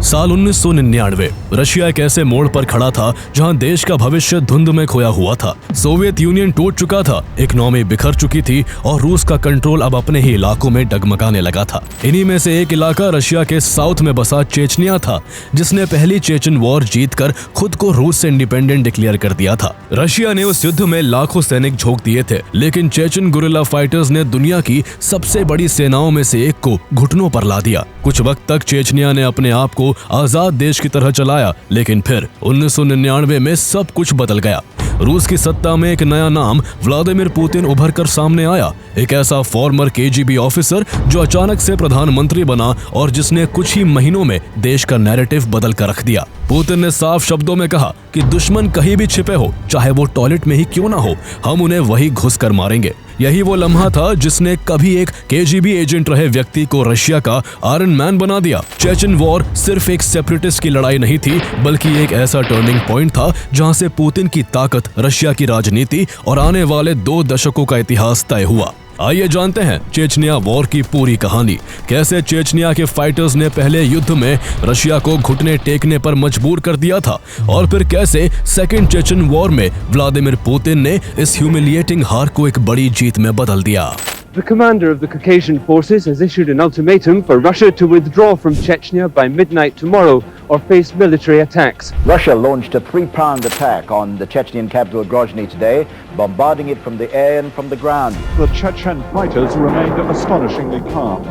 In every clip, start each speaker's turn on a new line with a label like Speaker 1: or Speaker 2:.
Speaker 1: साल 1999 रशिया एक ऐसे मोड़ पर खड़ा था जहां देश का भविष्य धुंध में खोया हुआ था। सोवियत यूनियन टूट चुका था, इकोनॉमी बिखर चुकी थी और रूस का कंट्रोल अब अपने ही इलाकों में डगमगाने लगा था। इन्हीं में से एक इलाका रशिया के साउथ में बसा चेचनिया था, जिसने पहली चेचन वॉर जीतकर खुद को रूस से इंडिपेंडेंट डिक्लेयर कर दिया था। रशिया ने उस युद्ध में लाखों सैनिक झोंक दिए थे, लेकिन चेचन गुरिल्ला फाइटर्स ने दुनिया की सबसे बड़ी सेनाओं में से एक को घुटनों पर ला दिया। कुछ वक्त तक चेचनिया ने अपने आप को आजाद देश की तरह चलाया, लेकिन फिर 1999 में सब कुछ बदल गया। रूस की सत्ता में एक नया नाम व्लादिमीर पुतिन उभर कर सामने आया, एक ऐसा फॉर्मर केजीबी ऑफिसर जो अचानक से प्रधानमंत्री बना और जिसने कुछ ही महीनों में देश का नैरेटिव बदल कर रख दिया। पुतिन ने साफ शब्दों में कहा कि दुश्मन कहीं भी छिपे हो, चाहे वो टॉयलेट में ही क्यों ना हो, हम उन्हें वही घुस कर मारेंगे। यही वो लम्हा था जिसने कभी एक केजीबी एजेंट रहे व्यक्ति को रशिया का आयरन मैन बना दिया। चेचन वॉर सिर्फ एक सेपरेटिस्ट की लड़ाई नहीं थी, बल्कि एक ऐसा टर्निंग पॉइंट था जहां से पुतिन की ताकत, रशिया की राजनीति और आने वाले 2 दशकों का इतिहास तय हुआ। आइए जानते हैं चेचनिया वॉर की पूरी कहानी। कैसे चेचनिया के फाइटर्स ने पहले युद्ध में रशिया को घुटने टेकने पर मजबूर कर दिया था, और फिर कैसे सेकेंड चेचन वॉर में व्लादिमीर पुतिन ने इस ह्यूमिलिएटिंग हार को एक बड़ी जीत में बदल दिया।
Speaker 2: The commander of the Caucasian forces has issued an ultimatum for Russia to withdraw from Chechnya by midnight tomorrow or face military attacks.
Speaker 3: Russia launched a 3-pronged attack on the Chechnyan capital Grozny today, bombarding it from the air and from the ground.
Speaker 4: The Chechen fighters remained astonishingly calm,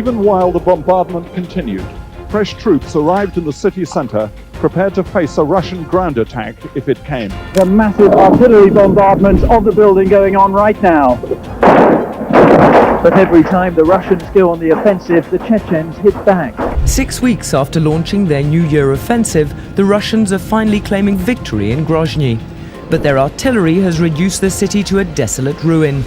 Speaker 4: even while the bombardment continued. Fresh troops arrived in the city center, prepared to face a Russian ground attack if it came.
Speaker 5: A massive artillery bombardment of the building going on right now. But every time the Russians go on the offensive, the Chechens hit back.
Speaker 6: 6 weeks after launching their New Year offensive, the Russians are finally claiming victory in Grozny. But their artillery has reduced the city to a desolate ruin.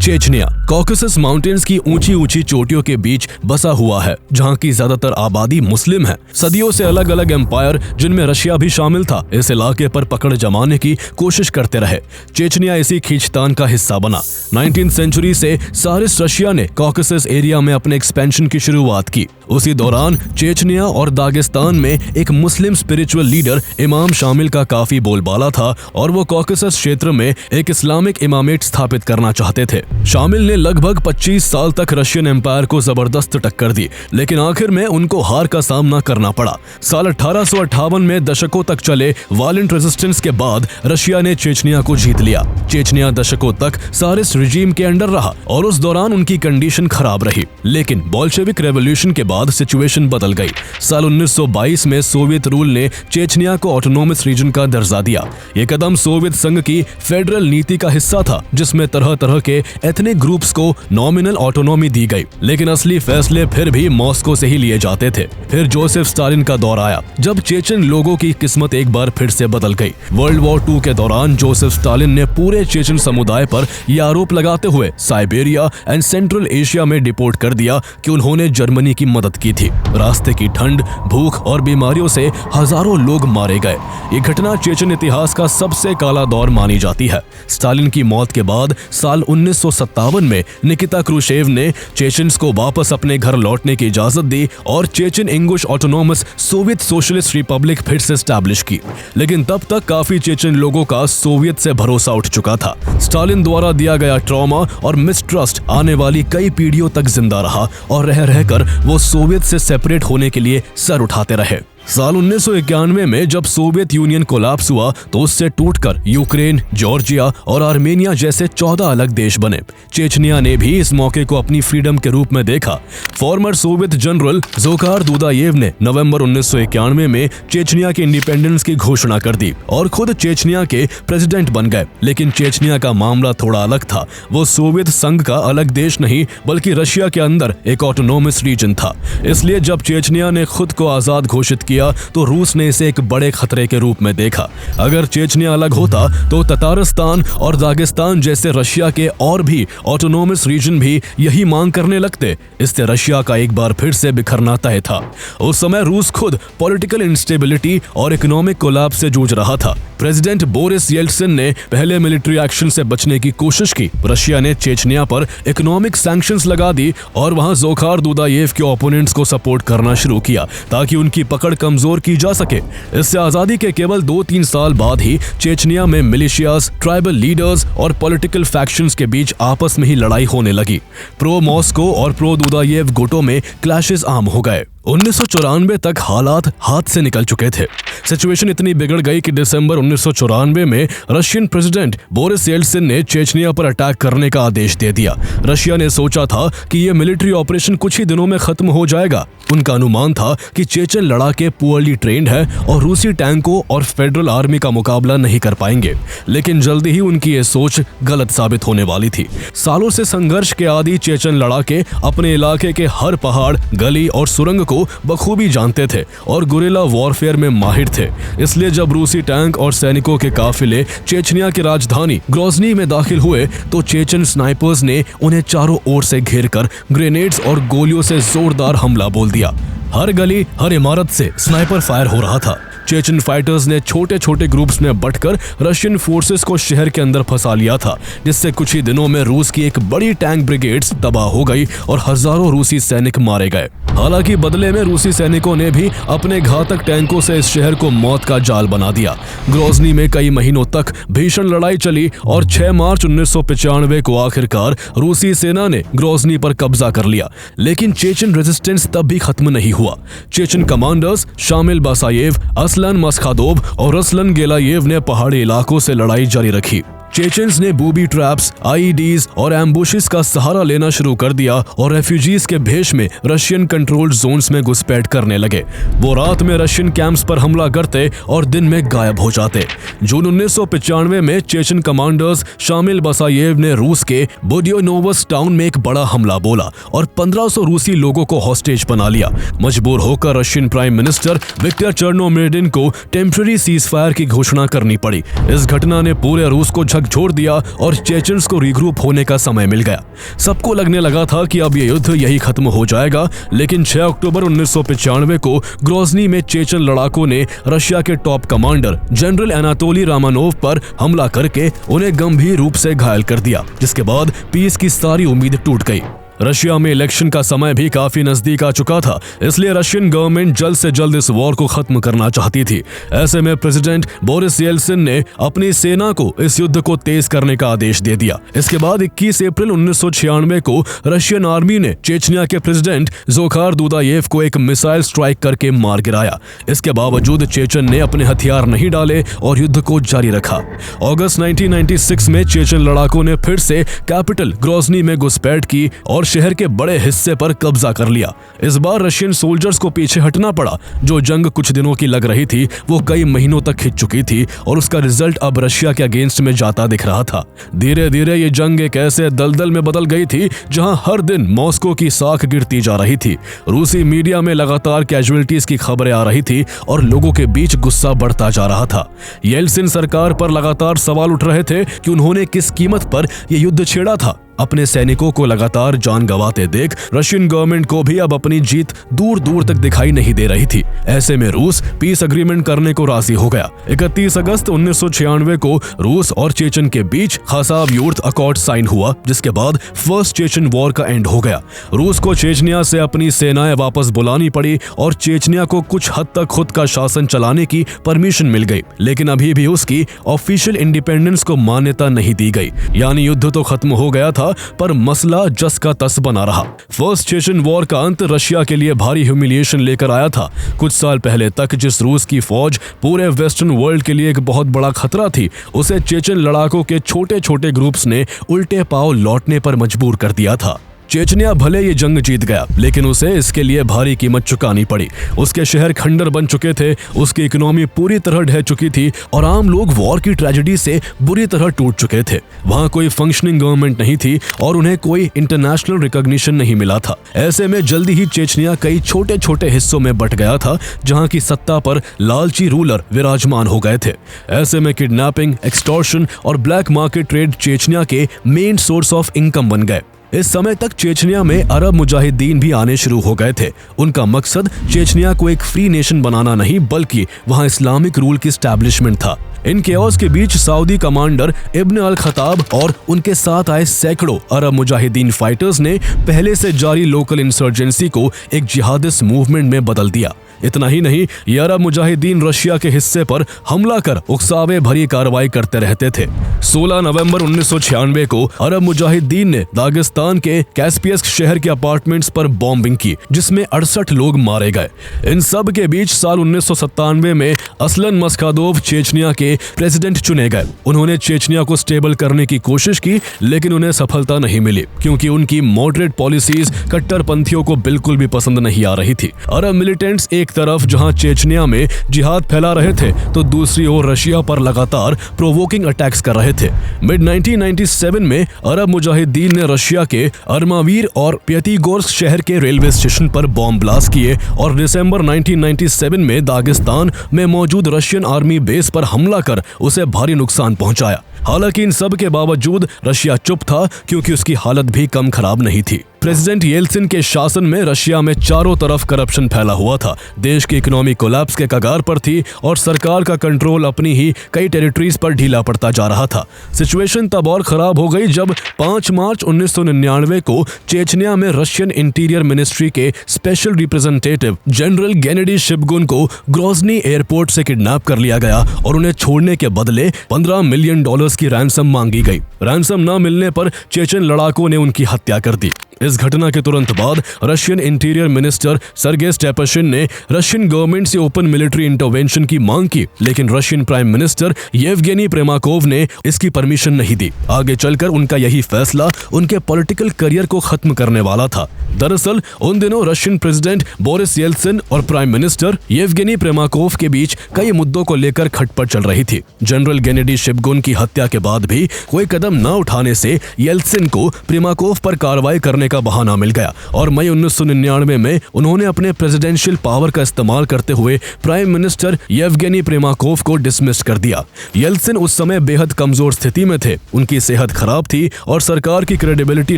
Speaker 1: Chechnya Caucasus mountains की ऊंची ऊंची चोटियों के बीच बसा हुआ है, जहां की ज्यादातर आबादी मुस्लिम है। सदियों से अलग अलग एम्पायर, जिनमें रशिया भी शामिल था, इस इलाके पर पकड़ जमाने की कोशिश करते रहे। चेचनिया इसी खींचतान का हिस्सा बना। 19th सेंचुरी से सारिस रशिया ने कॉकेसस एरिया में अपने एक्सपेंशन की शुरुआत की। उसी दौरान चेचनिया और दागिस्तान में एक मुस्लिम स्पिरिचुअल लीडर इमाम शामिल का काफी बोलबाला था, और वो कॉकेसस क्षेत्र में एक इस्लामिक इमामेट स्थापित करना चाहते थे। शामिल ने लगभग 25 साल तक रशियन एम्पायर को जबरदस्त टक्कर दी, लेकिन आखिर में उनको हार का सामना करना पड़ा। साल 1858 में दशकों तक चले वायलेंट रेजिस्टेंस के बाद रशिया ने चेचनिया को जीत लिया। चेचनिया दशकों तक सारिस रिजीम के अंडर रहा और उस दौरान उनकी कंडीशन खराब रही, लेकिन बोल्शेविक रेवोल्यूशन के बाद सिचुएशन बदल गई। साल 1922 में सोवियत रूल ने चेचनिया को ऑटोनोमस रीजन का दर्जा दिया। ये कदम सोवियत संघ की फेडरल नीति का हिस्सा था, जिसमें तरह तरह के एथनिक ग्रुप्स को नॉमिनल ऑटोनॉमी दी गई, लेकिन असली फैसले फिर भी मॉस्को से ही लिए जाते थे। फिर जोसेफ स्टालिन का दौर आया, जब चेचन लोगों की किस्मत एक बार फिर से बदल गई। वर्ल्ड वॉर 2 के दौरान जोसेफ स्टालिन ने पूरे चेचन समुदाय पर यह आरोप लगाते हुए साइबेरिया एंड सेंट्रल एशिया में डिपोर्ट कर दिया कि उन्होंने जर्मनी की मदद की थी। रास्ते की ठंड, भूख और बीमारियों से हजारों लोग मारे गए। ये घटना चेचन इतिहास का सबसे काला दौर मानी जाती है। स्टालिन की मौत के बाद साल 1957 में निकिता क्रुशेव ने चेचन्स को वापस अपने घर लौटने की इजाजत दी और Chechen Ingush autonomous Soviet socialist Republic फिर से एस्टैब्लिश की। लेकिन तब तक काफी चेचन लोगों का सोवियत से भरोसा उठ चुका था। स्टालिन द्वारा दिया गया ट्रॉमा और मिसट्रस्ट आने वाली कई पीढ़ियों तक जिंदा रहा और रह रहकर वो सोवियत से सेपरेट होने के लिए सर उठाते रहे। साल 1991 में जब सोवियत यूनियन कोलैप्स हुआ, तो उससे टूटकर यूक्रेन, जॉर्जिया और आर्मेनिया जैसे 14 अलग देश बने। चेचनिया ने भी इस मौके को अपनी फ्रीडम के रूप में देखा। फॉर्मर सोवियत जनरल ज़ोकार दुदायेव ने नवंबर 1991 में चेचनिया के इंडिपेंडेंस की घोषणा कर दी और खुद चेचनिया के प्रेसिडेंट बन गए। लेकिन चेचनिया का मामला थोड़ा अलग था। वो सोवियत संघ का अलग देश नहीं, बल्कि रशिया के अंदर एक ऑटोनोमस रीजन था। इसलिए जब चेचनिया ने खुद को आजाद घोषित किया, लिया तो रूस ने इसे एक बड़े खतरे के रूप में देखा। अगर चेचनिया अलग होता तो ततारिस्तान और दागिस्तान जैसे रशिया के और भी ऑटोनोमस रीजन भी यही मांग करने लगते। इससे रशिया का एक बार फिर से बिखरना तय था। उस समय रूस खुद पॉलिटिकल इंस्टेबिलिटी और इकोनॉमिक कोलैप्स से जूझ रहा था। प्रेसिडेंट बोरिस येल्सिन ने पहले मिलिट्री एक्शन से बचने की कोशिश की। रशिया ने चेचनिया पर इकोनॉमिक सैंक्शंस लगा दी और वहां ज़ोखार दुदायेव के ओपोनेंट्स को सपोर्ट करना शुरू किया ताकि उनकी पकड़ कमजोर की जा सके। इससे आजादी के केवल 2-3 साल बाद ही चेचनिया में मिलिशियाज, ट्राइबल लीडर्स और पॉलिटिकल फैक्शंस के बीच आपस में ही लड़ाई होने लगी। प्रो मॉस्को और प्रो दुदायेव गुटों में क्लैशेस आम हो गए। 1994 तक हालात हाथ से निकल चुके थे। सिचुएशन इतनी बिगड़ गई कि दिसंबर 1994 में रशियन प्रेसिडेंट बोरिस येल्सिन ने चेचनिया पर अटैक करने का आदेश दे दिया। रशिया ने सोचा था कि यह मिलिट्री ऑपरेशन कुछ ही दिनों में खत्म हो जाएगा। उनका अनुमान था कि चेचन लड़ाके पुअरली ट्रेंड है और रूसी टैंकों और फेडरल आर्मी का मुकाबला नहीं कर पाएंगे। लेकिन जल्दी ही उनकी यह सोच गलत साबित होने वाली थी। सालों से संघर्ष के आदी चेचन लड़ाके अपने इलाके के हर पहाड़, गली और सुरंग को बखूबी जानते थे और गुरिल्ला वॉरफेयर में माहिर थे। इसलिए जब रूसी टैंक और सैनिकों के काफिले चेचनिया की राजधानी ग्रोजनी में दाखिल हुए तो चेचन स्नाइपर्स ने उन्हें चारों ओर से घेरकर ग्रेनेड्स और गोलियों से जोरदार हमला बोल दिया। हर गली, हर इमारत से स्नाइपर फायर हो रहा था। चेचन फाइटर्स ने छोटे छोटे ग्रुप्स में बंटकर रशियन फोर्सेस को शहर के अंदर फंसा लिया था, जिससे कुछ ही दिनों में रूस की एक बड़ी टैंक ब्रिगेड्स तबाह हो गई और हजारों रूसी सैनिक मारे गए। हालांकि बदले में रूसी सैनिकों ने भी अपने घातक टैंकों से इस शहर को मौत का जाल बना दिया। ग्रोजनी में कई महीनों तक भीषण लड़ाई चली और 6 मार्च 1995 को आखिरकार रूसी सेना ने ग्रोजनी पर कब्जा कर लिया। लेकिन चेचन रेजिस्टेंस तब भी खत्म नहीं हुआ। चेचन कमांडर्स शामिल बासायेव, असलन मस्खादोव और रसलन गेलायेव ने पहाड़ी इलाकों से लड़ाई जारी रखी। चेचन्स ने बूबी ट्रैप्स, आईईडीज और एम्बुशेस का सहारा लेना शुरू कर दिया और रेफ्यूजीज के भेष में रशियन कंट्रोल्ड जोन्स में घुसपैठ करने लगे। वो रात में रशियन कैंप्स पर हमला करते और दिन में गायब हो जाते। जून 1995 में चेचन कमांडर्स शामिल बासायेव ने रूस के बुडियोनोवस टाउन में एक बड़ा हमला बोला और 1500 रूसी लोगों को हॉस्टेज बना लिया। मजबूर होकर रशियन प्राइम मिनिस्टर विक्टर चर्नोमिर्डिन को टेम्पररी सीजफायर की घोषणा करनी पड़ी। इस घटना ने पूरे रूस को छोड़ दिया और चेचन्स को रीग्रुप होने का समय मिल गया। सबको लगने लगा था कि अब ये युद्ध यही खत्म हो जाएगा, लेकिन 6 अक्टूबर 1995 को ग्रोजनी में चेचन लड़ाकों ने रशिया के टॉप कमांडर जनरल एनाटोली रामानोव पर हमला करके उन्हें गंभीर रूप से घायल कर दिया, जिसके बाद पीस की सारी उम्मीद टूट गई। रशिया में इलेक्शन का समय भी काफी नजदीक आ चुका था, इसलिए रशियन गवर्नमेंट जल्द से जल्द इस वॉर को खत्म करना चाहती थी। ऐसे में प्रेसिडेंट बोरिस येल्सिन ने अपनी सेना को इस युद्ध को तेज करने का आदेश दे दिया। इसके बाद 21 अप्रैल 1996 को रशियन आर्मी ने चेचनिया के प्रेसिडेंट ज़ोखार दुदायेव को एक मिसाइल स्ट्राइक करके मार गिराया। इसके बावजूद चेचन ने अपने हथियार नहीं डाले और युद्ध को जारी रखा। अगस्त 1996 में चेचन लड़ाकों ने फिर से कैपिटल ग्रोजनी में घुसपैठ की और शहर के बड़े हिस्से पर कब्जा कर लिया। इस बार रशियन सोल्जर्स को पीछे हटना पड़ा। जो जंग कुछ दिनों की लग रही थी वो कई महीनों तक खिंच चुकी थी और उसका रिजल्ट अब रशिया के अगेंस्ट में जाता दिख रहा था। धीरे धीरे ये जंग एक ऐसे दलदल में बदल गई थी जहां हर दिन मॉस्को की साख गिरती जा रही थी। रूसी मीडिया में लगातार कैजुअलिटीज की खबरें आ रही थी और लोगों के बीच गुस्सा बढ़ता जा रहा था। येल्सिन सरकार पर लगातार सवाल उठ रहे थे कि उन्होंने किस कीमत पर यह युद्ध छेड़ा था। अपने सैनिकों को लगातार जान गंवाते देख रशियन गवर्नमेंट को भी अब अपनी जीत दूर दूर तक दिखाई नहीं दे रही थी। ऐसे में रूस पीस एग्रीमेंट करने को राजी हो गया। 31 अगस्त 1996 को रूस और चेचन के बीच खासाव-यूर्ट अकॉर्ड साइन हुआ, जिसके बाद फर्स्ट चेचन वॉर का एंड हो गया। रूस को चेचनिया से अपनी सेनाएं वापस बुलानी पड़ी और चेचनिया को कुछ हद तक खुद का शासन चलाने की परमिशन मिल गई, लेकिन अभी भी उसकी ऑफिशियल इंडिपेंडेंस को मान्यता नहीं दी गई। यानी युद्ध तो खत्म हो गया था पर मसला जस का तस बना रहा। फर्स्ट चेचन वॉर का अंत रशिया के लिए भारी ह्यूमिलिएशन लेकर आया था। कुछ साल पहले तक जिस रूस की फौज पूरे वेस्टर्न वर्ल्ड के लिए एक बहुत बड़ा खतरा थी, उसे चेचन लड़ाकों के छोटे छोटे ग्रुप्स ने उल्टे पांव लौटने पर मजबूर कर दिया था। चेचनिया भले ये जंग जीत गया, लेकिन उसे इसके लिए भारी कीमत चुकानी पड़ी। उसके शहर खंडर बन चुके थे, उसकी इकोनॉमी पूरी तरह ढह चुकी थी और आम लोग वॉर की ट्रेजेडी से बुरी तरह टूट चुके थे। वहाँ कोई फंक्शनिंग गवर्नमेंट नहीं थी और उन्हें कोई इंटरनेशनल रिकॉग्निशन नहीं मिला था। ऐसे में जल्दी ही चेचनिया कई छोटे छोटे हिस्सों में बट गया था, जहाँ की सत्ता पर लालची रूलर विराजमान हो गए थे। ऐसे में किडनैपिंग, एक्सटॉर्शन और ब्लैक मार्केट ट्रेड चेचनिया के मेन सोर्स ऑफ इनकम बन गए। इस समय तक चेचनिया में अरब मुजाहिदीन भी आने शुरू हो गए थे। उनका मकसद चेचनिया को एक फ्री नेशन बनाना नहीं, बल्कि वहां इस्लामिक रूल की एस्टैब्लिशमेंट था। इन केओस के बीच सऊदी कमांडर इब्न अल खताब और उनके साथ आए सैकड़ों अरब मुजाहिदीन फाइटर्स ने पहले से जारी लोकल इंसर्जेंसी को एक जिहादिस्ट मूवमेंट में बदल दिया। इतना ही नहीं, ये अरब मुजाहिदीन रशिया के हिस्से पर हमला कर उकसावे भरी कार्रवाई करते रहते थे। 16 नवंबर 1996 को अरब मुजाहिदीन ने दागिस्तान के कैस्पियस्क शहर के अपार्टमेंट्स पर बॉम्बिंग की, जिसमें 68 लोग मारे गए। इन सब के बीच साल 1997 में असलन मस्कादोव चेचनिया के प्रेसिडेंट चुने गए। उन्होंने चेचनिया को स्टेबल करने की कोशिश की, लेकिन उन्हें सफलता नहीं मिली, क्योंकि उनकी मॉडरेट पॉलिसीज कट्टरपंथियों को बिल्कुल भी पसंद नहीं आ रही थी। अरब मिलिटेंट्स एक तरफ जहां चेचनिया में जिहाद फैला रहे थे, तो दूसरी ओर रशिया पर लगातार प्रोवोकिंग अटैक्स कर रहे थे। मिड 1997 में अरब मुजाहिदीन ने रशिया के अर्मावीर और प्यतिगोर्स्क शहर के रेलवे स्टेशन पर बॉम्ब ब्लास्ट किए और दिसंबर 1997 में दागिस्तान में मौजूद रशियन आर्मी बेस पर हमला कर उसे भारी नुकसान पहुंचाया। हालांकि इन सब के बावजूद रशिया चुप था, क्योंकि उसकी हालत भी कम खराब नहीं थी। प्रेसिडेंट येल्सिन के शासन में रशिया में चारों तरफ करप्शन फैला हुआ था। देश की इकोनॉमी कोलैप्स के कगार पर थी और सरकार का कंट्रोल अपनी ही कई टेरिटरीज पर ढीला पड़ता जा रहा था। सिचुएशन तब और खराब हो गई जब 5 मार्च 1999 को चेचनिया में रशियन इंटीरियर मिनिस्ट्री के स्पेशल रिप्रेजेंटेटिव जनरल गेनेडी शिबगुन को ग्रोजनी एयरपोर्ट से किडनैप कर लिया गया और उन्हें छोड़ने के बदले $15 मिलियन की रैंसम मांगी गई। रैंसम न मिलने पर चेचन लड़ाकों ने उनकी हत्या कर दी। इस घटना के तुरंत बाद रशियन इंटीरियर मिनिस्टर सर्गेई स्टेपशिन ने रशियन गवर्नमेंट से ओपन मिलिट्री इंटरवेंशन की मांग की, लेकिन रशियन प्राइम मिनिस्टर येवगेनी प्रेमाकोव ने इसकी परमिशन नहीं दी। आगे चलकर उनका यही फैसला उनके पॉलिटिकल करियर को खत्म करने वाला था। दरअसल उन दिनों रशियन प्रेसिडेंट बोरिस येल्सिन और प्राइम मिनिस्टर येवगेनी प्रेमाकोव के बीच कई मुद्दों को लेकर खटपट चल रही थी। जनरल गेनेडी शिबगुन की हत्या के बाद भी कोई कदम न उठाने से येल्सिन को प्रेमाकोव पर कार्रवाई करने का बहाना मिल गया और मई 1999 में उन्होंने अपने प्रेसिडेंशियल पावर का इस्तेमाल करते हुए प्राइम मिनिस्टर येवगेनी प्रेमाकोव को डिसमिस कर दिया। येल्सिन उस समय बेहद कमजोर स्थिति में थे, उनकी सेहत खराब थी और सरकार की क्रेडिबिलिटी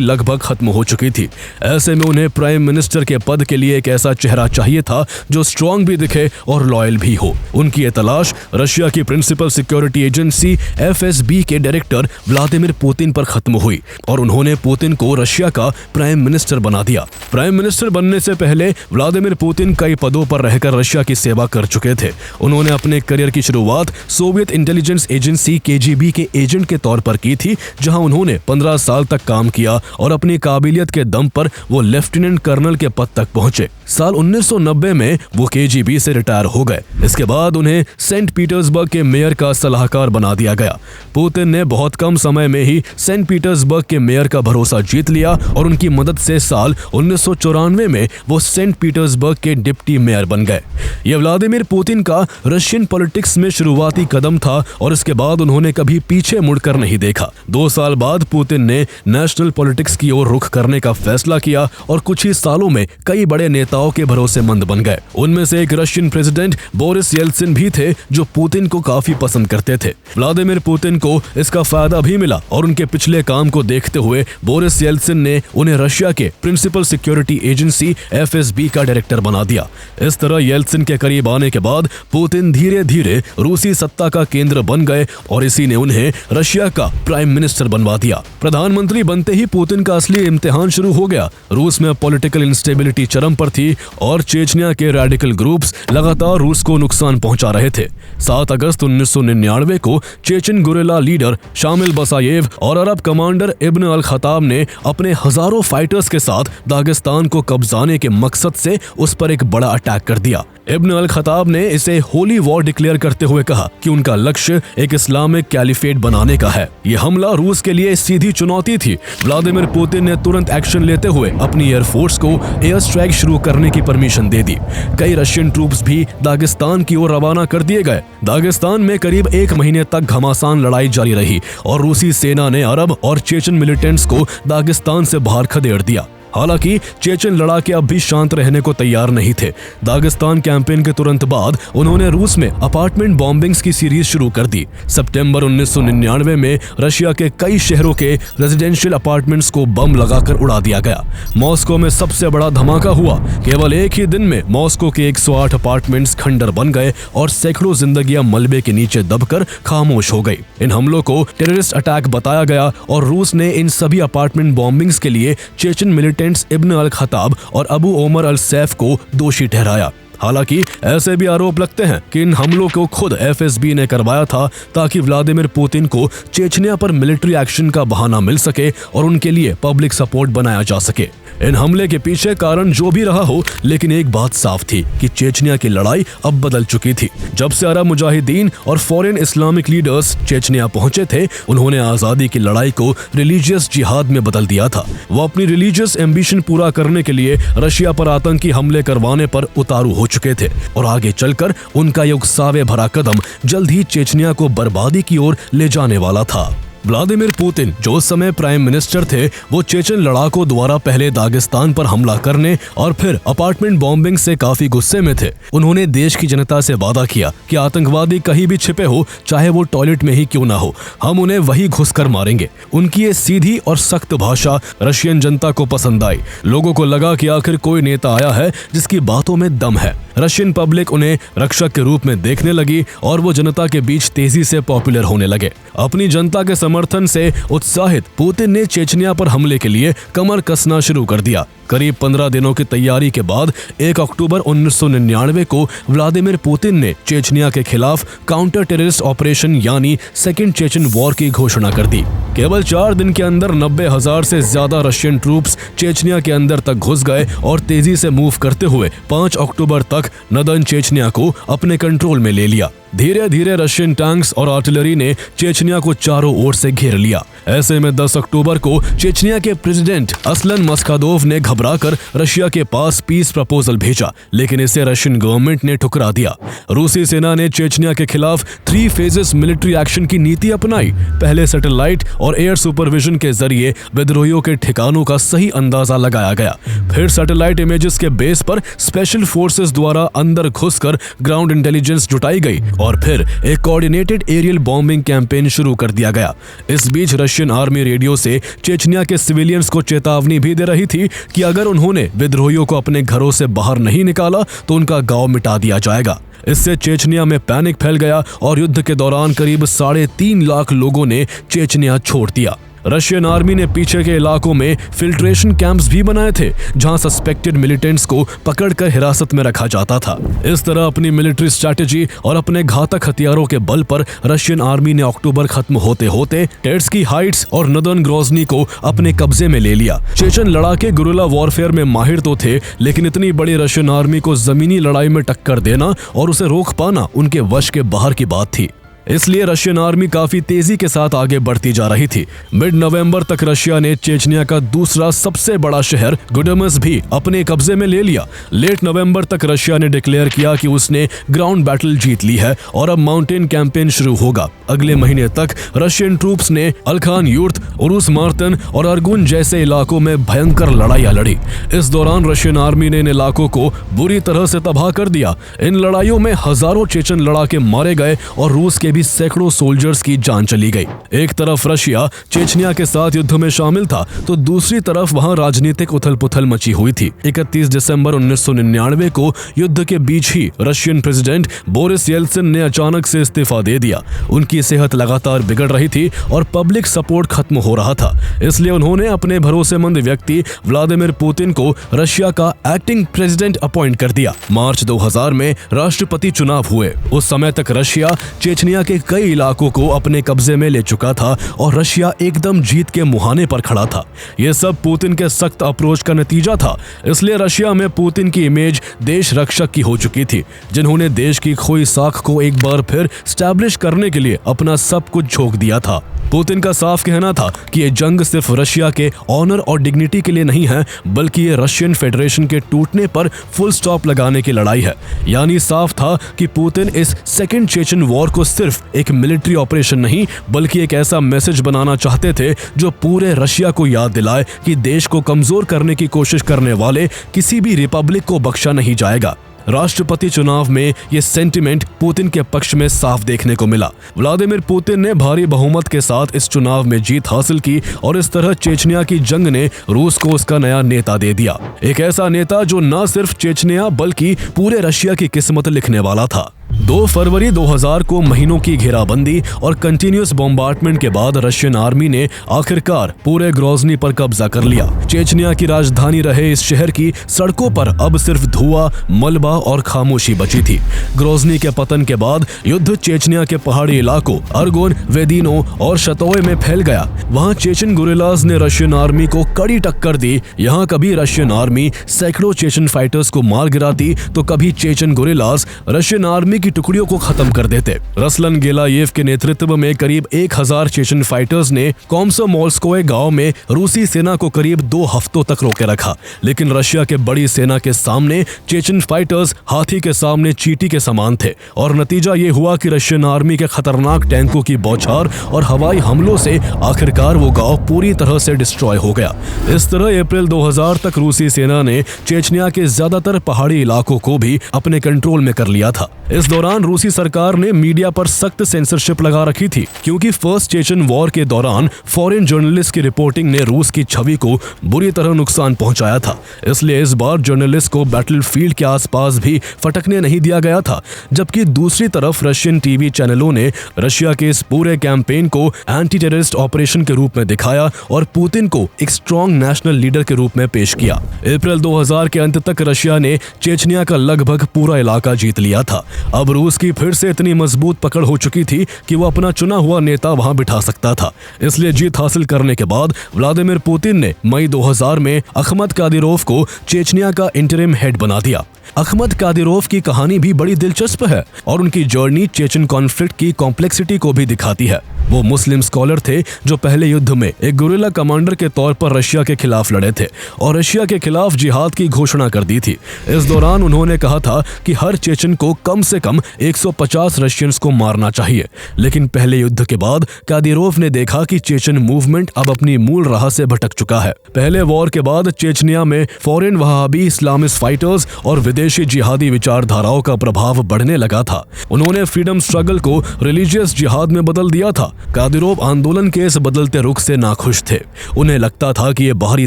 Speaker 1: लगभग खत्म हो चुकी थी। ऐसे में उन्हें प्राइम मिनिस्टर के पद के लिए एक ऐसा चेहरा चाहिए था जो स्ट्रांग भी दिखे और लॉयल भी हो। उनकी ये तलाश रशिया की प्रिंसिपल सिक्योरिटी एजेंसी FSB के डायरेक्टर व्लादिमीर पुतिन पर खत्म हुई और उन्होंने पुतिन को रशिया का प्राइम मिनिस्टर बना दिया। प्राइम मिनिस्टर बनने से पहले व्लादिमीर पुतिन कई पदों पर रहकर रशिया की सेवा कर चुके थे। उन्होंने अपने करियर की शुरुआत सोवियत इंटेलिजेंस एजेंसी KGB के एजेंट के तौर पर की थी, जहां उन्होंने 15 साल तक काम किया और अपनी काबिलियत के दम पर वो लेफ्टिनेंट कर्नल के पद तक पहुंचे। साल 1990 में वो KGB से रिटायर हो गए। इसके बाद उन्हें सेंट पीटर्सबर्ग के मेयर का सलाहकार बना दिया गया। पुतिन ने बहुत कम समय में ही सेंट पीटर्सबर्ग के मेयर का भरोसा जीत लिया और उनकी मदद से साल 1994 में वो सेंट पीटर्सबर्ग के डिप्टी मेयर बन गए। ये व्लादिमीर पुतिन का रशियन पॉलिटिक्स में शुरुआती कदम था और इसके बाद उन्होंने कभी पीछे मुड़कर नहीं देखा। 2 साल बाद पुतिन ने नेशनल पॉलिटिक्स की ओर रुख करने का फैसला किया और कुछ ही सालों में कई बड़े नेताओं के भरोसेमंद बन गए। उनमें से एक रशियन प्रेसिडेंट बोरिस येल्सिन भी थे, जो पुतिन को काफी पसंद करते थे। व्लादिमीर पुतिन को इसका फायदा भी मिला और उनके पिछले काम को देखते हुए बोरिस येल्सिन ने उन्हें रशिया के प्रिंसिपल सिक्योरिटी एजेंसी FSB का डायरेक्टर बना दिया। इस तरह येल्सिन के करीब आने के बाद पुतिन धीरे धीरे रूसी सत्ता का केंद्र बन गए और इसी ने उन्हें रशिया का प्राइम मिनिस्टर बनवा दिया। प्रधानमंत्री बनते ही पुतिन का असली इम्तिहान शुरू हो गया। रूस रूस में पॉलिटिकल इंस्टेबिलिटी चरम पर थी और चेचनिया के रेडिकल ग्रुप्स लगातार रूस को नुकसान पहुंचा रहे थे। 7 अगस्त 1999 को चेचन गुरिल्ला लीडर शामिल बसायेव और अरब कमांडर इब्न अल खताब ने अपने हजारों फाइटर्स के साथ दागिस्तान को कब्जाने के मकसद से उस पर एक बड़ा अटैक कर दिया। इब्न अल खताब ने इसे होली वॉर डिक्लेयर करते हुए कहा कि उनका लक्ष्य एक इस्लामिक कैलिफेट बनाने का है। यह हमला रूस के लिए सीधी चुनौती थी। व्लादिमीर पुतिन ने तुरंत एक्शन लेते हुए अपनी एयरफोर्स को एयर स्ट्राइक शुरू करने की परमिशन दे दी। कई रशियन ट्रूप्स भी दागिस्तान की ओर रवाना कर दिए गए। दागिस्तान में करीब 1 महीने तक घमासान लड़ाई जारी रही और रूसी सेना ने अरब और चेचन मिलिटेंट्स को दागिस्तान से बाहर खदेड़ दिया। हालांकि चेचन लड़ाके अब भी शांत रहने को तैयार नहीं थे। दागिस्तान कैंपेन के तुरंत बाद उन्होंने रूस में अपार्टमेंट बॉम्बिंग्स की सीरीज शुरू कर दी। सितंबर 1999 में रशिया के कई शहरों के रेजिडेंशियल अपार्टमेंट्स को बम लगाकर उड़ा दिया गया। मॉस्को में सबसे बड़ा धमाका हुआ। केवल एक ही दिन में मॉस्को के 108 अपार्टमेंट्स खंडर बन गए और सैकड़ों जिंदगियां मलबे के नीचे दबकर खामोश हो गई। इन हमलों को टेररिस्ट अटैक बताया गया और रूस ने इन सभी अपार्टमेंट बॉम्बिंग्स के लिए चेचन मिलिटेंट्स इब्न अल खताब और अबू ओमर अल सैफ को दोषी ठहराया। हालांकि ऐसे भी आरोप लगते हैं कि इन हमलों को खुद एफएसबी ने करवाया था ताकि व्लादिमीर पुतिन को चेचनिया पर मिलिट्री एक्शन का बहाना मिल सके और उनके लिए पब्लिक सपोर्ट बनाया जा सके। इन हमले के पीछे कारण जो भी रहा हो, लेकिन एक बात साफ थी कि चेचनिया की लड़ाई अब बदल चुकी थी। जब से अरब मुजाहिदीन और फॉरेन इस्लामिक लीडर्स चेचनिया पहुंचे थे, उन्होंने आजादी की लड़ाई को रिलीजियस जिहाद में बदल दिया था। वो अपनी रिलीजियस एम्बिशन पूरा करने के लिए रशिया पर आतंकी हमले करवाने पर उतारू हो चुके थे और आगे चलकर उनका ये उकसावे भरा कदम जल्द ही चेचनिया को बर्बादी की ओर ले जाने वाला था। व्लादिमीर पुतिन जो उस समय प्राइम मिनिस्टर थे, वो चेचन लड़ाकों द्वारा पहले दागिस्तान पर हमला करने और फिर अपार्टमेंट बॉम्बिंग से काफी गुस्से में थे। उन्होंने देश की जनता से वादा किया कि आतंकवादी कहीं भी छिपे हो, चाहे वो टॉयलेट में ही क्यों ना हो, हम उन्हें वही घुसकर मारेंगे। उनकी ये सीधी और सख्त भाषा रशियन जनता को पसंद आई। लोगों को लगा कि आखिर कोई नेता आया है जिसकी बातों में दम है। रशियन पब्लिक उन्हें रक्षक के रूप में देखने लगी और वो जनता के बीच तेजी से पॉपुलर होने लगे। अपनी जनता के समर्थन से उत्साहित पुतिन ने चेचनिया पर हमले के लिए कमर कसना शुरू कर दिया। करीब 15 दिनों की तैयारी के बाद 1 अक्टूबर 1999 को व्लादिमीर पुतिन ने चेचनिया के खिलाफ काउंटर टेररिस्ट ऑपरेशन यानी सेकेंड चेचन वॉर की घोषणा कर दी। केवल 4 दिन के अंदर 90,000 से ज्यादा रशियन ट्रूप्स चेचनिया के अंदर तक घुस गए और तेजी से मूव करते हुए 5 अक्टूबर तक नदर्न चेचनिया को अपने कंट्रोल में ले लिया। धीरे धीरे रशियन टैंक्स और आर्टिलरी ने चेचनिया को चारों ओर से घेर लिया। ऐसे में 10 अक्टूबर को चेचनिया के प्रेसिडेंट असलन मस्कादोव ने घबराकर रशिया के पास पीस प्रपोजल भेजा, लेकिन इसे रशियन गवर्नमेंट ने ठुकरा दिया। रूसी सेना ने चेचनिया के खिलाफ 3 फेजेस मिलिट्री एक्शन की नीति अपनाई। पहले सैटेलाइट और एयर सुपरविजन के जरिए विद्रोहियों के ठिकानों का सही अंदाजा लगाया गया। फिर सैटेलाइट इमेजेस के बेस पर स्पेशल फोर्सेस द्वारा अंदर घुसकर ग्राउंड इंटेलिजेंस जुटाई गई और फिर एक कोऑर्डिनेटेड एरियल बॉम्बिंग कैंपेन शुरू कर दिया गया। इस बीच रशियन आर्मी रेडियो से चेचनिया के सिविलियंस को चेतावनी भी दे रही थी कि अगर उन्होंने विद्रोहियों को अपने घरों से बाहर नहीं निकाला तो उनका गांव मिटा दिया जाएगा। इससे चेचनिया में पैनिक फैल गया और युद्ध के दौरान करीब 3.5 लाख लोगों ने चेचनिया छोड़ दिया। रशियन आर्मी ने पीछे के इलाकों में फिल्ट्रेशन कैंप्स भी बनाए थे, जहां सस्पेक्टेड मिलिटेंट्स को पकड़कर हिरासत में रखा जाता था। इस तरह अपनी मिलिट्री स्ट्रैटेजी और अपने घातक हथियारों के बल पर रशियन आर्मी ने अक्टूबर खत्म होते होते टेट्स्की हाइट्स और नदर्न ग्रोजनी को अपने कब्जे में ले लिया। चेचन लड़ाके गुरिल्ला वॉरफेयर में माहिर तो थे, लेकिन इतनी बड़ी रशियन आर्मी को जमीनी लड़ाई में टक्कर देना और उसे रोक पाना उनके वश के बाहर की बात थी। इसलिए रशियन आर्मी काफी तेजी के साथ आगे बढ़ती जा रही थी। मिड नवंबर तक रशिया ने चेचनिया का दूसरा सबसे बड़ा शहर गुडमस भी अपने कब्जे में ले लिया। लेट नवंबर तक रशिया ने डिक्लेयर किया कि उसने ग्राउंड बैटल जीत ली है और अब माउंटेन कैंपेन शुरू होगा। अगले महीने तक रशियन ट्रूप्स ने अलखान युर्त, उरुस मार्तन और अर्गुन जैसे इलाकों में भयंकर लड़ाइयां लड़ी। इस दौरान रशियन आर्मी ने इन इलाकों को बुरी तरह से तबाह कर दिया। इन लड़ाइयों में हजारों चेचन लड़ाके मारे गए और रूस के के भी सैकड़ों सोल्जर्स की जान चली गई। एक तरफ रशिया चेचनिया के साथ युद्ध में शामिल था तो दूसरी तरफ वहां राजनीतिक उथल-पुथल मची हुई थी। 31 दिसंबर 1999 को युद्ध के बीच ही रशियन प्रेसिडेंट बोरिस येल्त्सिन ने अचानक से इस्तीफा दे दिया। उनकी सेहत लगातार बिगड़ रही थी और पब्लिक सपोर्ट खत्म हो रहा था, इसलिए उन्होंने अपने भरोसेमंद व्यक्ति व्लादिमीर पुतिन को रशिया का एक्टिंग प्रेसिडेंट अपॉइंट कर दिया। मार्च 2000 में राष्ट्रपति चुनाव हुए। उस समय तक रशिया चेचनिया के कई इलाकों को अपने कब्जे में ले चुका था और रशिया एकदम जीत के मुहाने पर खड़ा था। यह सब पुतिन के सख्त अप्रोच का नतीजा था, इसलिए रशिया में पुतिन की इमेज देश रक्षक की हो चुकी थी, जिन्होंने देश की खोई साख को एक बार फिर स्टैब्लिश करने के लिए अपना सब कुछ झोंक दिया था। पुतिन का साफ कहना था कि ये जंग सिर्फ रशिया के ऑनर और डिग्निटी के लिए नहीं है, बल्कि ये रशियन फेडरेशन के टूटने पर फुल स्टॉप लगाने की लड़ाई है। यानी साफ था कि पुतिन इस सेकेंड चेचन वॉर को सिर्फ एक मिलिट्री ऑपरेशन नहीं, बल्कि एक ऐसा मैसेज बनाना चाहते थे जो पूरे रशिया को याद दिलाए कि देश को कमजोर करने की कोशिश करने वाले किसी भी रिपब्लिक को बख्शा नहीं जाएगा। राष्ट्रपति चुनाव में ये सेंटिमेंट पुतिन के पक्ष में साफ देखने को मिला। व्लादिमीर पुतिन ने भारी बहुमत के साथ इस चुनाव में जीत हासिल की और इस तरह चेचनिया की जंग ने रूस को उसका नया नेता दे दिया। एक ऐसा नेता जो न सिर्फ चेचनिया बल्कि पूरे रशिया की किस्मत लिखने वाला था। 2 फरवरी 2000 को महीनों की घेराबंदी और कंटिन्यूअस बॉम्बार्डमेंट के बाद रशियन आर्मी ने आखिरकार पूरे ग्रोजनी पर कब्जा कर लिया। चेचनिया की राजधानी रहे इस शहर की सड़कों पर अब सिर्फ धुआं, मलबा और खामोशी बची थी। ग्रोजनी के पतन के बाद युद्ध चेचनिया के पहाड़ी इलाकों अर्गोन, वेदिनो और शतोए में फैल गया। वहां चेचन गुरिल्लाज ने रशियन आर्मी को कड़ी टक्कर दी। यहाँ कभी रशियन आर्मी सैकड़ों चेचन फाइटर्स को मार गिराती तो कभी चेचन गुरिल्लाज रशियन आर्मी की टुकड़ियों को खत्म कर देते। रसलन गेलायेव के नेतृत्व में करीब 1000 चेचन फाइटर्स ने कोम्सोमोल्स्कोए गांव में रूसी सेना को करीब 2 हफ्तों तक रोके रखा, लेकिन रशिया के बड़ी सेना के सामने चेचन फाइटर्स हाथी के सामने चींटी के समान थे और नतीजा ये हुआ कि रशियन आर्मी के खतरनाक टैंकों की बौछार और हवाई हमलों से आखिरकार वो गांव पूरी तरह से डिस्ट्रॉय हो गया। इस तरह अप्रैल 2000 तक रूसी सेना ने चेचनिया के ज्यादातर पहाड़ी इलाकों को भी अपने कंट्रोल में कर लिया था। इस दौरान रूसी सरकार ने मीडिया पर सख्त सेंसरशिप लगा रखी थी, क्योंकि फर्स्ट चेचन वॉर के दौरान फॉरेन जर्नलिस्ट की रिपोर्टिंग ने रूस की छवि को बुरी तरह नुकसान पहुंचाया था। इसलिए इस बार जर्नलिस्ट को बैटलफील्ड के आसपास भी फटकने नहीं दिया गया था। जबकि दूसरी तरफ रशियन टीवी चैनलों ने रशिया के इस पूरे कैंपेन को एंटी टेररिस्ट ऑपरेशन के रूप में दिखाया और पुतिन को एक स्ट्रॉन्ग नेशनल लीडर के रूप में पेश किया। अप्रैल 2000 के अंत तक रशिया ने चेचनिया का लगभग पूरा इलाका जीत लिया था। अब रूस की फिर से इतनी मजबूत पकड़ हो चुकी थी कि वो अपना चुना हुआ नेता वहां बिठा सकता था। इसलिए जीत हासिल करने के बाद व्लादिमीर पुतिन ने मई 2000 में अखमत कादिरोव को चेचनिया का इंटरिम हेड बना दिया। अखमत कादिरोव की कहानी भी बड़ी दिलचस्प है और उनकी जर्नी चेचन कॉन्फ्लिक्ट की कॉम्प्लेक्सिटी को भी दिखाती है। वो मुस्लिम स्कॉलर थे जो पहले युद्ध में एक गुरिल्ला कमांडर के तौर पर रशिया के खिलाफ लड़े थे और रशिया के खिलाफ जिहाद की घोषणा कर दी थी। इस दौरान उन्होंने कहा था कि हर चेचन को कम से कम 150 रशियंस को मारना चाहिए। लेकिन पहले युद्ध के बाद कादिरोव ने देखा कि चेचन मूवमेंट अब अपनी मूल राह से भटक चुका है। पहले वॉर के बाद चेचनिया में फॉरेन वहाबी इस्लामिस्ट फाइटर्स और विदेशी जिहादी विचारधाराओं का प्रभाव बढ़ने लगा था। उन्होंने फ्रीडम स्ट्रगल को रिलीजियस जिहाद में बदल दिया था। कादिरोव आंदोलन के इस बदलते रुख से नाखुश थे। उन्हें लगता था कि ये बाहरी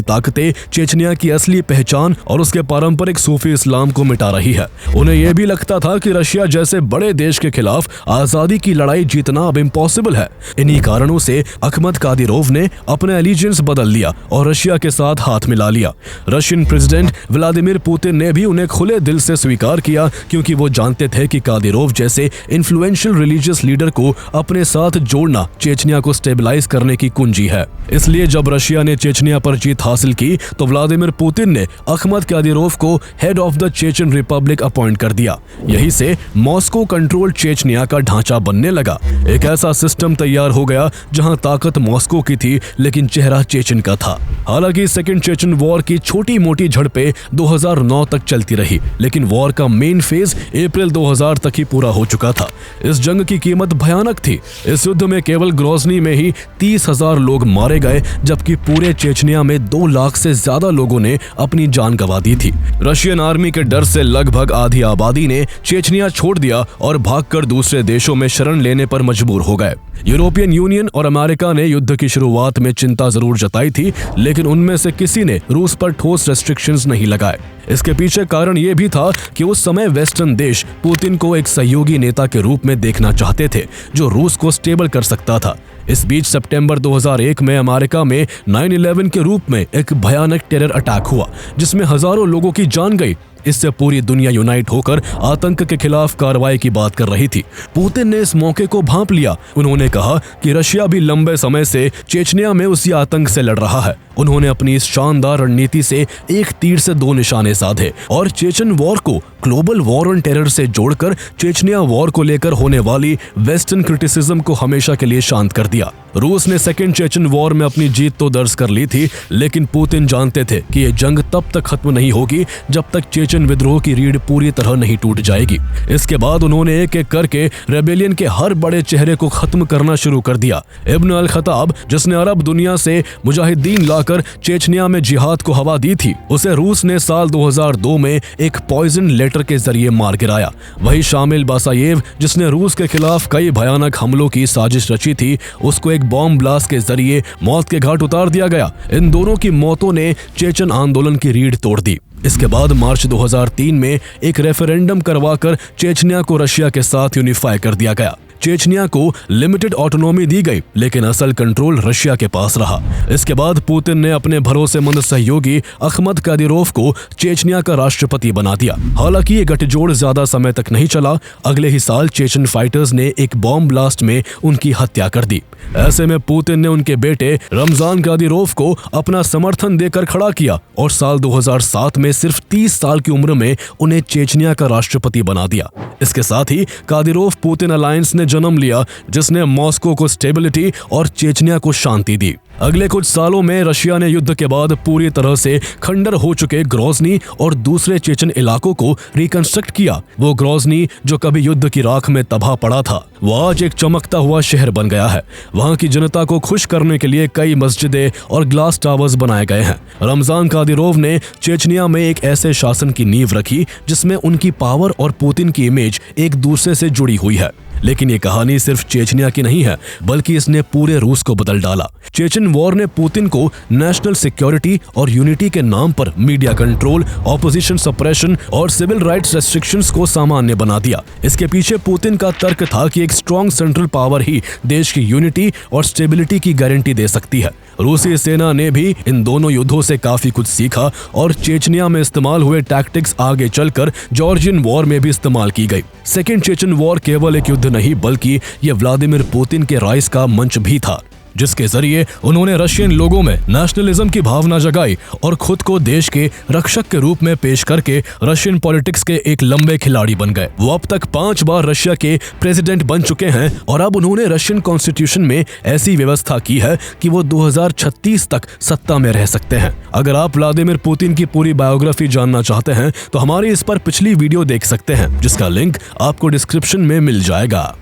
Speaker 1: ताकतें चेचनिया की असली पहचान और उसके पारंपरिक सूफी इस्लाम को मिटा रही है। उन्हें यह भी लगता था कि रशिया जैसे बड़े देश के खिलाफ आजादी की लड़ाई जीतना अब इम्पॉसिबल है। इन्हीं कारणों से अखमत कादिरोव ने अपना एलिजेंस बदल लिया और रशिया के साथ हाथ मिला लिया। रशियन प्रेसिडेंट व्लादिमीर पुतिन ने भी उन्हें खुले दिल से स्वीकार किया, क्योंकि वो जानते थे कि कादिरोव जैसे इन्फ्लुएंशियल रिलीजियस लीडर को अपने साथ जोड़ना चेचनिया को स्टेबलाइज करने की कुंजी है। इसलिए जब रशिया ने चेचनिया पर जीत हासिल की तो व्लादिमीर पुतिन ने अखमत कादिरोव को head of the Chechen Republic appoint कर दिया। यही से मॉस्को कंट्रोल चेचनिया का ढांचा बनने लगा। एक ऐसा सिस्टम तैयार हो गया जहां ताकत मॉस्को की थी लेकिन चेहरा चेचन का था। हालांकि सेकेंड चेचन वॉर की छोटी मोटी झड़पें 2009 तक चलती रही, लेकिन वॉर का मेन फेज अप्रैल 2000 तक ही पूरा हो चुका था। इस जंग की कीमत भयानक थी। इस युद्ध में केवल ग्रोजनी में ही 30,000 लोग मारे गए, जबकि पूरे चेचनिया में 2 लाख से ज्यादा लोगों ने अपनी जान गंवा दी थी। रशियन आर्मी के डर से लगभग आधी आबादी ने चेचनिया छोड़ दिया और भागकर दूसरे देशों में शरण लेने पर मजबूर हो गए। यूरोपियन यूनियन और अमेरिका ने युद्ध की शुरुआत में चिंता जरूर जताई थी, लेकिन उनमें से किसी ने रूस पर ठोस रेस्ट्रिक्शंस नहीं लगाए। इसके पीछे कारण यह भी था कि उस समय वेस्टर्न देश पुतिन को एक सहयोगी नेता के रूप में देखना चाहते थे, जो रूस को स्टेबल कर सकता था। इस बीच सितंबर 2001 में अमेरिका में 9/11 के रूप में एक भयानक टेरर अटैक हुआ, जिसमें हजारों लोगों की जान गई। इससे पूरी दुनिया यूनाइट होकर आतंक के खिलाफ कार्रवाई की बात कर रही थी। पुतिन ने इस मौके को भांप लिया। उन्होंने कहा कि रशिया भी लंबे समय से चेचनिया में उसी आतंक से लड़ रहा है। उन्होंने अपनी इस शानदार रणनीति से एक तीर से 2 निशाने साधे और चेचन वॉर को ग्लोबल वॉर ऑन टेरर से जोड़कर चेचनिया वॉर को लेकर होने वाली वेस्टर्न क्रिटिसिज्म को हमेशा के लिए शांत कर दिया। रूस ने सेकेंड चेचन वॉर में अपनी जीत तो दर्ज कर ली थी, लेकिन पुतिन जानते थे कि यह जंग तब तक खत्म नहीं होगी जब तक चेचन विद्रोह की रीढ़ पूरी तरह नहीं टूट जाएगी। इसके बाद उन्होंने एक एक करके रेबेलियन के हर बड़े चेहरे को खत्म करना शुरू कर दिया। इब्न अल खताब, जिसने अरब दुनिया से मुजाहिदीन लाकर चेचनिया में जिहाद को हवा दी थी, उसे रूस ने साल 2002 में एक पॉइजन लेटर के जरिए मार गिराया। वही शामिल बासायेव, जिसने रूस के खिलाफ कई भयानक हमलों की साजिश रची थी, उसको एक बॉम्ब ब्लास्ट के जरिए मौत के घाट उतार दिया गया। इन दोनों की मौतों ने चेचन आंदोलन की रीढ़ तोड़ दी। इसके बाद मार्च 2003 में एक रेफरेंडम करवाकर चेचनिया को रशिया के साथ यूनिफाई कर दिया गया। चेचनिया को लिमिटेड ऑटोनॉमी दी गई, लेकिन असल कंट्रोल रशिया के पास रहा। इसके बाद पुतिन ने अपने भरोसेमंद सहयोगी अखमद कादिरोव को चेचनिया का राष्ट्रपति बना दिया। हालांकि ये गठजोड़ ज्यादा समय तक नहीं चला। अगले ही साल चेचन फाइटर्स ने एक बॉम्ब ब्लास्ट में उनकी हत्या कर दी। ऐसे में पुतिन ने उनके बेटे रमजान कादिरोव को अपना समर्थन देकर खड़ा किया और साल 2007 में सिर्फ 30 साल की उम्र में उन्हें चेचनिया का राष्ट्रपति बना दिया। इसके साथ ही कादिरोव पुतिन अलायंस ने जन्म लिया, जिसने मॉस्को को स्टेबिलिटी और चेचनिया को शांति दी। अगले कुछ सालों में रशिया ने युद्ध के बाद पूरी तरह से खंडर हो चुके ग्रोजनी और दूसरे चेचन इलाकों को रिकंस्ट्रक्ट किया। वो ग्रोजनी जो कभी युद्ध की राख में तबाह पड़ा था, वो आज एक चमकता हुआ शहर बन गया है। वहाँ की जनता को खुश करने के लिए कई मस्जिदें और ग्लास टावर्स बनाए गए हैं। रमजान कादिरोव ने चेचनिया में एक ऐसे शासन की नींव रखी जिसमें उनकी पावर और पुतिन की इमेज एक दूसरे से जुड़ी हुई है। लेकिन ये कहानी सिर्फ चेचनिया की नहीं है, बल्कि इसने पूरे रूस को बदल डाला। चेचन वॉर ने पुतिन को नेशनल सिक्योरिटी और यूनिटी के नाम पर मीडिया कंट्रोल, ऑपोजिशन सप्रेशन और सिविल राइट्स रेस्ट्रिक्शंस को सामान्य बना दिया। इसके पीछे पुतिन का तर्क था कि एक स्ट्रॉन्ग सेंट्रल पावर ही देश की यूनिटी और स्टेबिलिटी की गारंटी दे सकती है। रूसी सेना ने भी इन दोनों युद्धों से काफी कुछ सीखा और चेचनिया में इस्तेमाल हुए टैक्टिक्स आगे चलकर जॉर्जियन वॉर में भी इस्तेमाल की गई। सेकेंड चेचन वॉर केवल एक युद्ध नहीं, बल्कि ये व्लादिमीर पुतिन के राइज का मंच भी था, जिसके जरिए उन्होंने रशियन लोगों में नेशनलिज्म की भावना जगाई और खुद को देश के रक्षक के रूप में पेश करके रशियन पॉलिटिक्स के एक लंबे खिलाड़ी बन गए। वो अब तक 5 बार रशिया के प्रेसिडेंट बन चुके हैं और अब उन्होंने रशियन कॉन्स्टिट्यूशन में ऐसी व्यवस्था की है कि वो 2036 तक सत्ता में रह सकते हैं। अगर आप व्लादिमीर पुतिन की पूरी बायोग्राफी जानना चाहते हैं तो हमारी इस पर पिछली वीडियो देख सकते हैं, जिसका लिंक आपको डिस्क्रिप्शन में मिल जाएगा।